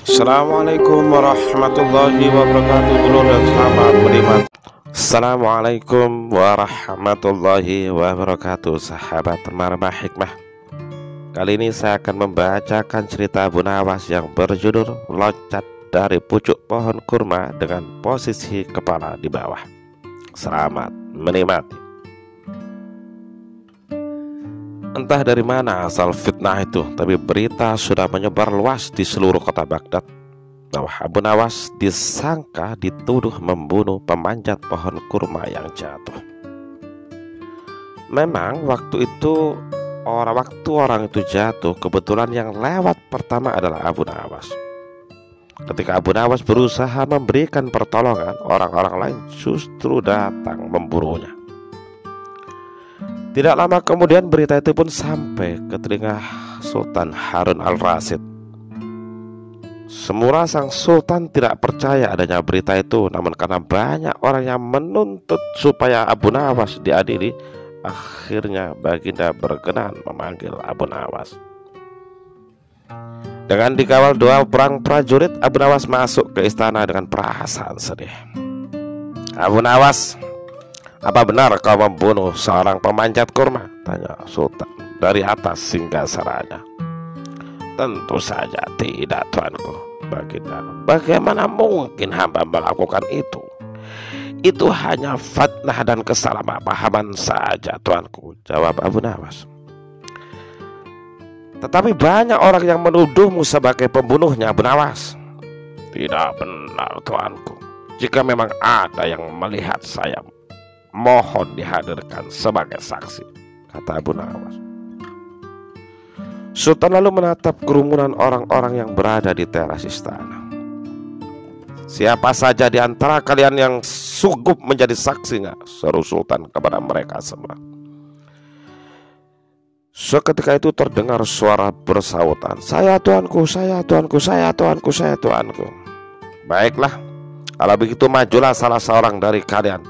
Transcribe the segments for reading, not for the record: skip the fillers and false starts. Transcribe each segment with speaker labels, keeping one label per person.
Speaker 1: Assalamualaikum warahmatullahi wabarakatuh. Dulu dan selamat menikmati. Assalamualaikum warahmatullahi wabarakatuh. Sahabat Marba Hikmah, kali ini saya akan membacakan cerita Abu Nawas yang berjudul Loncat dari Pucuk Pohon Kurma dengan posisi kepala di bawah. Selamat menikmati. Entah dari mana asal fitnah itu, tapi berita sudah menyebar luas di seluruh kota Baghdad bahwa Abu Nawas disangka dituduh membunuh pemanjat pohon kurma yang jatuh. Memang waktu orang itu jatuh, kebetulan yang lewat pertama adalah Abu Nawas. Ketika Abu Nawas berusaha memberikan pertolongan, orang-orang lain justru datang memburunya. Tidak lama kemudian berita itu pun sampai ke telinga Sultan Harun al-Rasyid. Semula sang sultan tidak percaya adanya berita itu, namun karena banyak orang yang menuntut supaya Abu Nawas diadili, akhirnya Baginda berkenan memanggil Abu Nawas. Dengan dikawal 2 orang prajurit, Abu Nawas masuk ke istana dengan perasaan sedih. "Abu Nawas, apa benar kau membunuh seorang pemanjat kurma?" tanya Sultan dari atas singgasananya. "Tentu saja tidak, tuanku," Baginda. "Bagaimana mungkin hamba melakukan itu? Itu hanya fitnah dan kesalahpahaman saja, tuanku," jawab Abu Nawas. "Tetapi banyak orang yang menuduhmu sebagai pembunuhnya, Abu Nawas." "Tidak benar, tuanku. Jika memang ada yang melihat saya, mohon dihadirkan sebagai saksi," kata Abu Nawas. Sultan lalu menatap kerumunan orang-orang yang berada di teras istana. "Siapa saja di antara kalian yang sanggup menjadi saksinya?" seru Sultan kepada mereka semua. Seketika itu terdengar suara bersautan, "Saya tuanku, saya tuanku, saya tuanku, saya tuanku." "Baiklah, kalau begitu majulah salah seorang dari kalian,"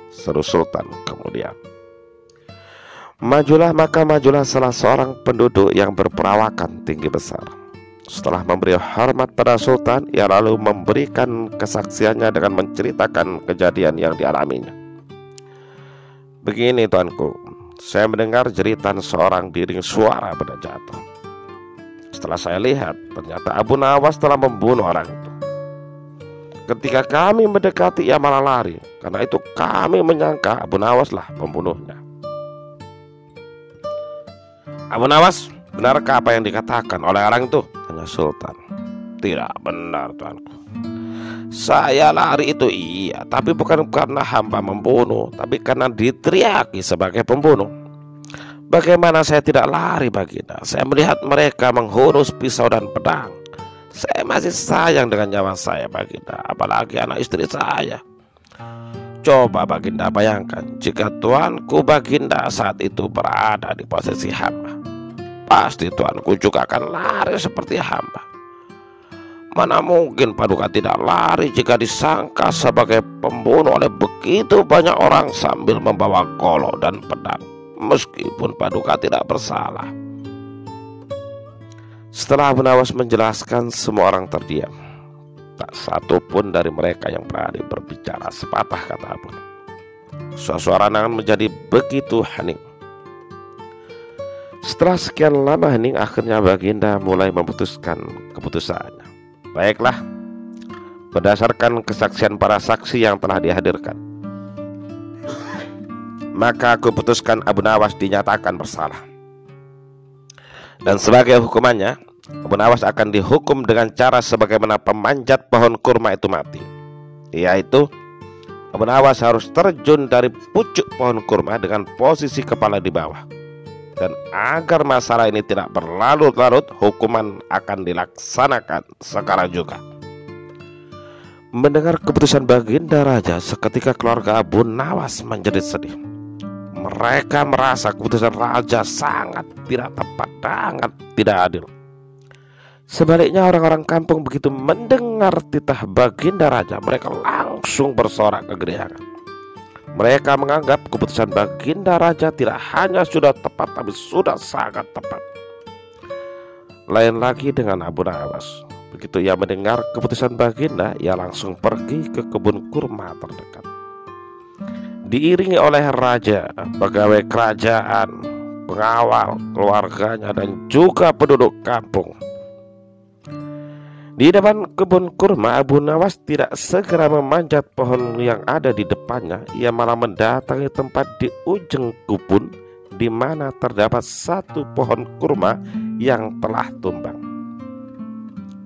Speaker 1: seru Sultan kemudian. Majulah salah seorang penduduk yang berperawakan tinggi besar. Setelah memberi hormat pada Sultan, ia lalu memberikan kesaksiannya dengan menceritakan kejadian yang dialaminya. "Begini, tuanku, saya mendengar jeritan seorang diring suara benda jatuh. Setelah saya lihat, ternyata Abu Nawas telah membunuh orang itu. Ketika kami mendekati, ia malah lari. Karena itu kami menyangka Abu Nawas lah pembunuhnya." "Abu Nawas, benarkah apa yang dikatakan oleh orang itu?" tanya Sultan. "Tidak benar, tuanku. Saya lari itu iya, tapi bukan karena hamba membunuh, tapi karena diteriaki sebagai pembunuh." "Bagaimana saya tidak lari, Baginda? Saya melihat mereka menghunus pisau dan pedang. Saya masih sayang dengan nyawa saya, Baginda, apalagi anak istri saya. Coba Baginda bayangkan, jika tuanku Baginda saat itu berada di posisi hamba, pasti tuanku juga akan lari seperti hamba. Mana mungkin Paduka tidak lari jika disangka sebagai pembunuh oleh begitu banyak orang sambil membawa golok dan pedang, meskipun Paduka tidak bersalah." Setelah Abu Nawas menjelaskan, semua orang terdiam. Tak satu pun dari mereka yang berani berbicara sepatah kata pun. Suasana menjadi begitu hening. Setelah sekian lama hening, akhirnya Baginda mulai memutuskan keputusannya. "Baiklah, berdasarkan kesaksian para saksi yang telah dihadirkan, maka aku putuskan Abu Nawas dinyatakan bersalah. Dan sebagai hukumannya, Abu Nawas akan dihukum dengan cara sebagaimana pemanjat pohon kurma itu mati, yaitu Abu Nawas harus terjun dari pucuk pohon kurma dengan posisi kepala di bawah. Dan agar masalah ini tidak berlarut-larut, hukuman akan dilaksanakan sekarang juga." Mendengar keputusan Baginda Raja, seketika keluarga Abu Nawas menjadi sedih. Mereka merasa keputusan Raja sangat tidak tepat, sangat tidak adil. Sebaliknya orang-orang kampung begitu mendengar titah Baginda Raja, mereka langsung bersorak kegeriangan. Mereka menganggap keputusan Baginda Raja tidak hanya sudah tepat, tapi sudah sangat tepat. Lain lagi dengan Abu Nawas. Begitu ia mendengar keputusan baginda, ia langsung pergi ke kebun kurma terdekat. Diiringi oleh raja, pegawai kerajaan, pengawal, keluarganya, dan juga penduduk kampung. Di depan kebun kurma, Abu Nawas tidak segera memanjat pohon yang ada di depannya. Ia malah mendatangi tempat di ujung kebun di mana terdapat satu pohon kurma yang telah tumbang.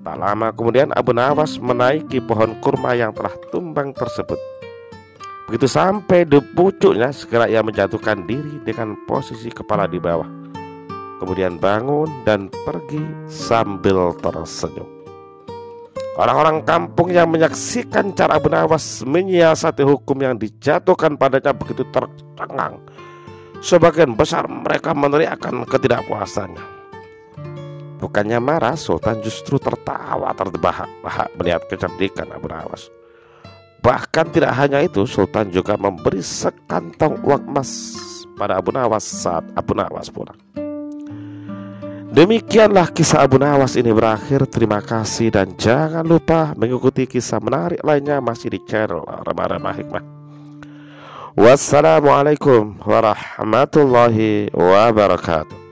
Speaker 1: Tak lama kemudian Abu Nawas menaiki pohon kurma yang telah tumbang tersebut. Begitu sampai di pucuknya, segera ia menjatuhkan diri dengan posisi kepala di bawah. Kemudian bangun dan pergi sambil tersenyum. Orang-orang kampung yang menyaksikan cara Abu Nawas menyiasati hukum yang dijatuhkan padanya begitu tercengang. Sebagian besar mereka meneriakkan ketidakpuasannya. Bukannya marah, Sultan justru tertawa terbahak-bahak melihat kecerdikan Abu Nawas. Bahkan tidak hanya itu, Sultan juga memberi sekantong uang emas pada Abu Nawas saat Abu Nawas pulang. Demikianlah kisah Abu Nawas ini berakhir. Terima kasih dan jangan lupa mengikuti kisah menarik lainnya masih di channel Remah-Remah Hikmah. Wassalamualaikum warahmatullahi wabarakatuh.